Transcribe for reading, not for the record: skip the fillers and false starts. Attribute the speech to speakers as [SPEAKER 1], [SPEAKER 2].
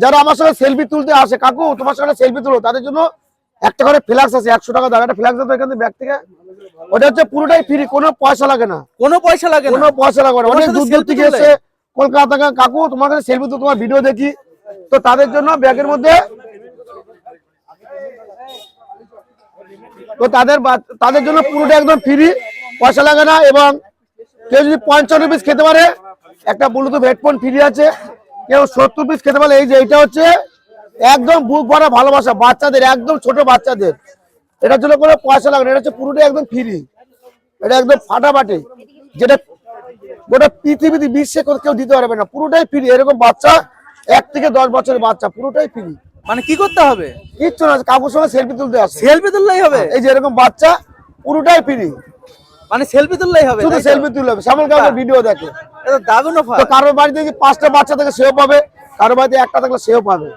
[SPEAKER 1] যারা আমার সঙ্গে সেলফি তুলতে আসে, কাকু তোমার সঙ্গে সেলফি তুলো, তাদের জন্য একটা করে ফ্ল্যাক্স আছে, 100 টাকা দাম। একটা ফ্ল্যাক্স আছে এখান থেকে ব্যাগ থেকে, ওটা হচ্ছে পুরোটাই ফ্রি, কোনো পয়সা লাগে না,
[SPEAKER 2] কোনো পয়সা লাগে না,
[SPEAKER 1] কোনো পয়সা লাগবে না।
[SPEAKER 2] তোমার
[SPEAKER 1] অনেক
[SPEAKER 2] সাথে
[SPEAKER 1] দূর দূর
[SPEAKER 2] selfie
[SPEAKER 1] থেকে
[SPEAKER 2] তুললে?
[SPEAKER 1] এসে কলকাতা থেকে, কাকু তোমার কাছে সেলফি তুলো, তোমার ভিডিও দেখি, তো তাদের জন্য ব্যাগের মধ্যে, তো তাদের জন্য পুরোটা একদম ফ্রি, পয়সা লাগে না। এবং কেউ যদি 55 পিস খেতে পারে, একটা ব্লুটুথ হেডফোন ফ্রি আছে। কেউ 70 পিস খেতে পারে, এই যে এটা হচ্ছে একদম বুক ভরা ভালোবাসা বাচ্চাদের, একদম ছোট বাচ্চাদের, এটার জন্য কোনো পয়সা লাগে না, এটা হচ্ছে পুরোটাই একদম ফ্রি, এটা একদম ফাটাফাটি, যেটা গোটা পৃথিবীতে বিশ্বে কেউ দিতে পারবে না, পুরোটাই ফ্রি। এরকম বাচ্চা 1 থেকে 10 বছরের বাচ্চা, পুরোটাই ফ্রি,
[SPEAKER 2] মানে কি করতে হবে?
[SPEAKER 1] কিচ্ছু না, কাকুর সঙ্গে সেলফি তুলতে আসে,
[SPEAKER 2] সেলফি তুললেই হবে?
[SPEAKER 1] এই যে এরকম বাচ্চা, পুরোটাই ফ্রি,
[SPEAKER 2] মানে সেলফি তুললেই হবে?
[SPEAKER 1] শুধু সেলফি তুলতে হবে। শ্যামল কাকুর ভিডিও দেখে,
[SPEAKER 2] এটা দারুণ অফার।
[SPEAKER 1] তো কারোর বাড়িতে 5টা বাচ্চা থেকে সেও পাবে, কারোর বাড়িতে একটা থাকলে সেও পাবে।